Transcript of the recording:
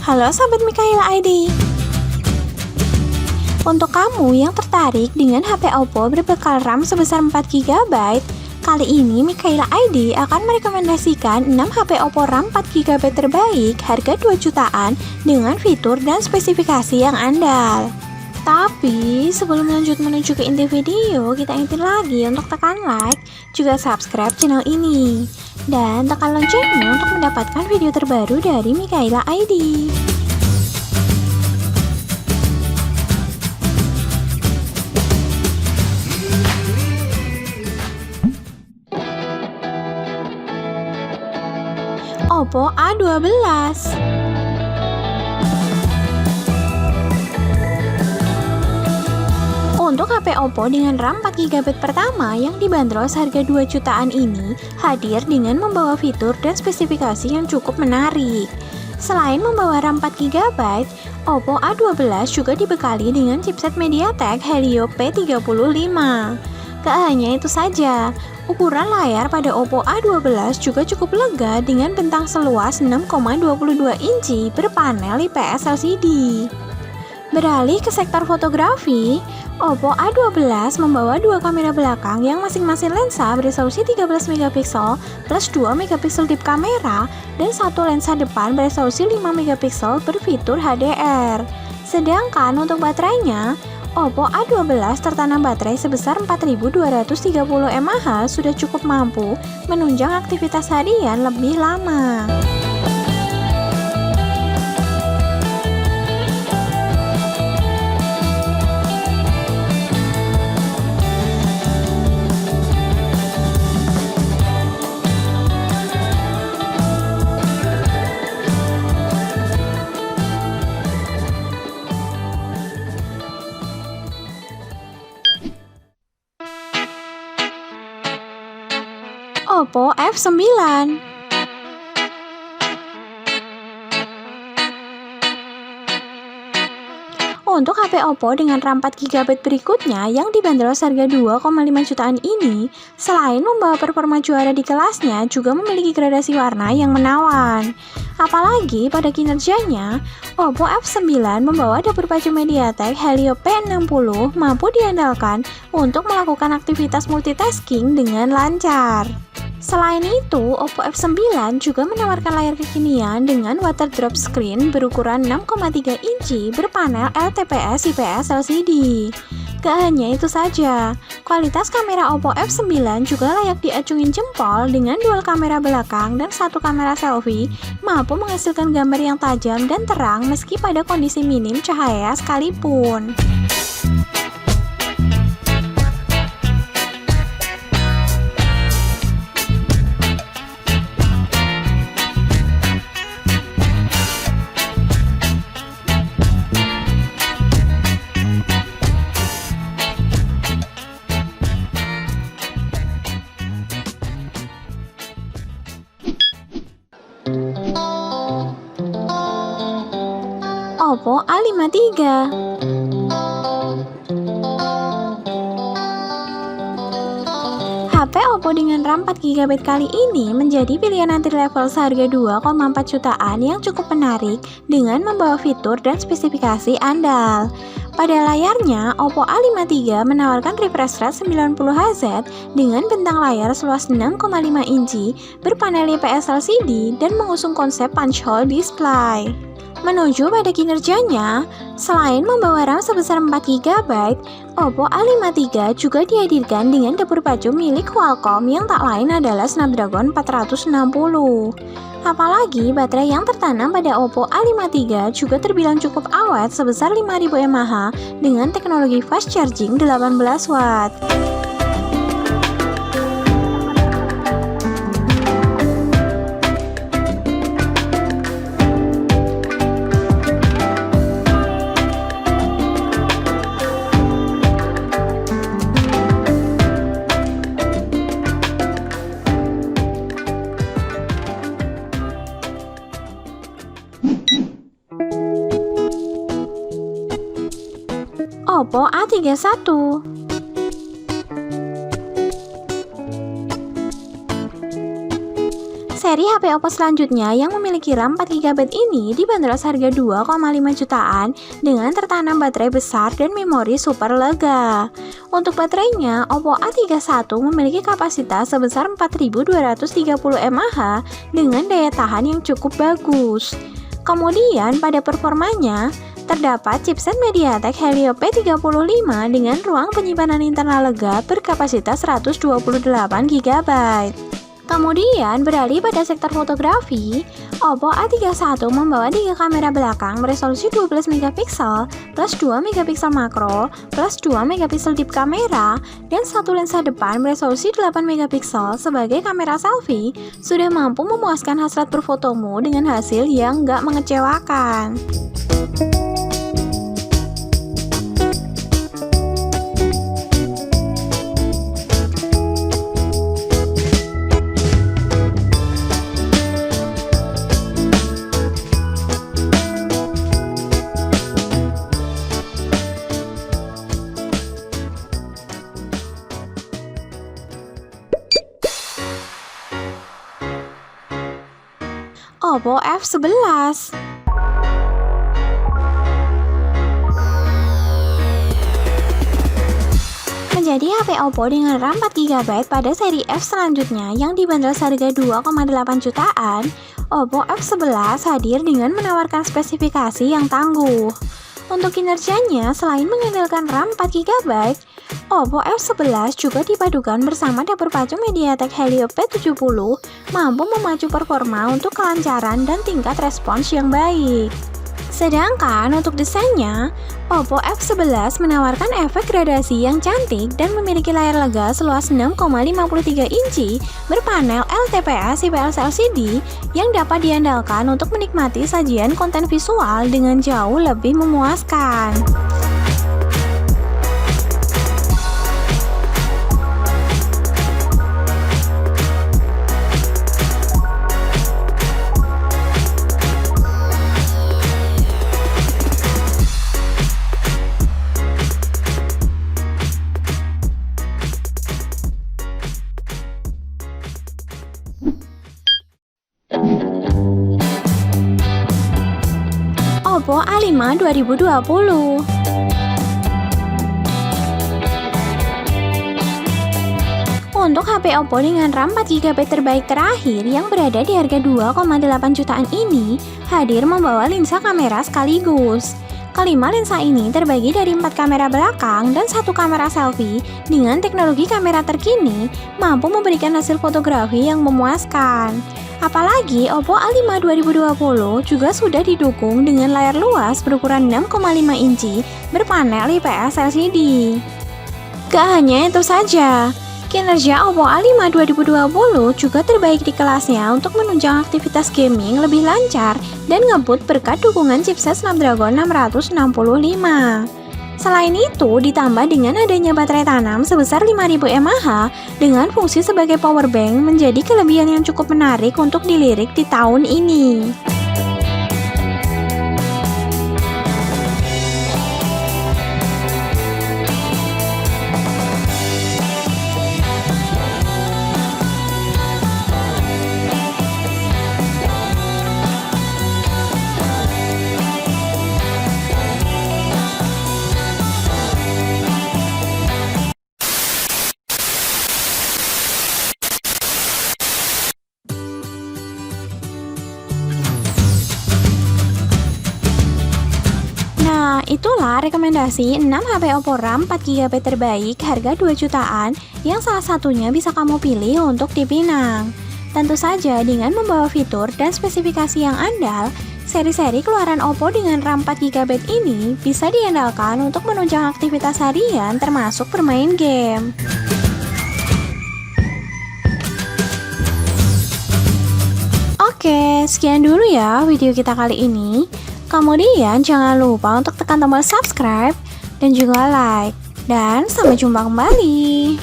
Halo Sobat Mikaela ID. Untuk kamu yang tertarik dengan HP Oppo berbekal RAM sebesar 4GB, kali ini Mikaela ID akan merekomendasikan 6 HP Oppo RAM 4GB terbaik harga 2 jutaan dengan fitur dan spesifikasi yang andal. Tapi sebelum lanjut menuju ke inti video, kita ingetin lagi untuk tekan like, juga subscribe channel ini, dan tekan loncengnya untuk mendapatkan video terbaru dari Mikaela ID. Oppo A12. Untuk HP Oppo dengan RAM 4GB pertama yang dibanderol seharga 2 jutaan ini hadir dengan membawa fitur dan spesifikasi yang cukup menarik. Selain membawa RAM 4GB, Oppo A12 juga dibekali dengan chipset MediaTek Helio P35. Gak hanya itu saja, ukuran layar pada Oppo A12 juga cukup lega dengan bentang seluas 6,22 inci berpanel IPS LCD. Beralih ke sektor fotografi, Oppo A12 membawa dua kamera belakang yang masing-masing lensa beresolusi 13MP plus 2MP tip kamera dan satu lensa depan beresolusi 5MP berfitur HDR. Sedangkan untuk baterainya, Oppo A12 tertanam baterai sebesar 4230 mAh sudah cukup mampu menunjang aktivitas harian lebih lama. Oppo F9. Untuk HP Oppo dengan RAM 4GB berikutnya yang dibanderol seharga 2,5 jutaan ini, selain membawa performa juara di kelasnya, juga memiliki gradasi warna yang menawan. Apalagi pada kinerjanya, Oppo F9 membawa dapur pacu MediaTek Helio P60 mampu diandalkan untuk melakukan aktivitas multitasking dengan lancar. Selain itu, Oppo F9 juga menawarkan layar kekinian dengan water drop screen berukuran 6,3 inci berpanel LTPS IPS LCD. Gak hanya itu saja, kualitas kamera Oppo F9 juga layak diacungin jempol dengan dual kamera belakang dan satu kamera selfie, mampu menghasilkan gambar yang tajam dan terang meski pada kondisi minim cahaya sekalipun. Oppo A53. HP Oppo dengan RAM 4GB kali ini menjadi pilihan entry level seharga 2,4 jutaan yang cukup menarik dengan membawa fitur dan spesifikasi andal. Pada layarnya, Oppo A53 menawarkan refresh rate 90Hz dengan bentang layar seluas 6,5 inci berpanel IPS LCD dan mengusung konsep punch hole display. Menuju pada kinerjanya, selain membawa RAM sebesar 4GB, Oppo A53 juga dihadirkan dengan dapur pacu milik Qualcomm yang tak lain adalah Snapdragon 460. Apalagi baterai yang tertanam pada Oppo A53 juga terbilang cukup awet sebesar 5000 mAh dengan teknologi fast charging 18 watt. Oppo A31. Seri HP Oppo selanjutnya yang memiliki RAM 4GB ini dibanderol seharga 2,5 jutaan dengan tertanam baterai besar dan memori super lega. Untuk baterainya, Oppo A31 memiliki kapasitas sebesar 4230 mAh dengan daya tahan yang cukup bagus. Kemudian pada performanya, terdapat chipset MediaTek Helio P35 dengan ruang penyimpanan internal lega berkapasitas 128GB. Kemudian beralih pada sektor fotografi, Oppo A31 membawa 3 kamera belakang beresolusi 12MP plus 2MP makro plus 2MP deep kamera dan satu lensa depan beresolusi 8MP sebagai kamera selfie sudah mampu memuaskan hasrat berfotomu dengan hasil yang nggak mengecewakan. Oppo F11. Menjadi HP Oppo dengan RAM 4GB pada seri F selanjutnya yang dibanderol seharga 2,8 jutaan, Oppo F11 hadir dengan menawarkan spesifikasi yang tangguh. Untuk kinerjanya, selain mengandalkan RAM 4GB, Oppo F11 juga dipadukan bersama dapur pacu MediaTek Helio P70 mampu memacu performa untuk kelancaran dan tingkat respons yang baik. Sedangkan untuk desainnya, Oppo F11 menawarkan efek gradasi yang cantik dan memiliki layar lega seluas 6,53 inci berpanel LTPS IPS LCD yang dapat diandalkan untuk menikmati sajian konten visual dengan jauh lebih memuaskan. Oppo A5 2020. Untuk HP Oppo dengan RAM 4GB terbaik terakhir yang berada di harga 2,8 jutaan ini hadir membawa lensa kamera sekaligus. Kelima lensa ini terbagi dari 4 kamera belakang dan 1 kamera selfie dengan teknologi kamera terkini mampu memberikan hasil fotografi yang memuaskan. Apalagi Oppo A5 2020 juga sudah didukung dengan layar luas berukuran 6,5 inci berpanel IPS LCD. Gak hanya itu saja, kinerja Oppo A5 2020 juga terbaik di kelasnya untuk menunjang aktivitas gaming lebih lancar dan ngebut berkat dukungan chipset Snapdragon 665. Selain itu, ditambah dengan adanya baterai tanam sebesar 5000 mAh dengan fungsi sebagai power bank menjadi kelebihan yang cukup menarik untuk dilirik di tahun ini. Nah, itulah rekomendasi 6 HP Oppo RAM 4GB terbaik harga 2 jutaan yang salah satunya bisa kamu pilih untuk dipinang. Tentu saja dengan membawa fitur dan spesifikasi yang andal, seri-seri keluaran Oppo dengan RAM 4GB ini bisa diandalkan untuk menunjang aktivitas harian termasuk bermain game. Oke, sekian dulu ya video kita kali ini. Kemudian jangan lupa untuk tekan tombol subscribe dan juga like. Dan sampai jumpa kembali.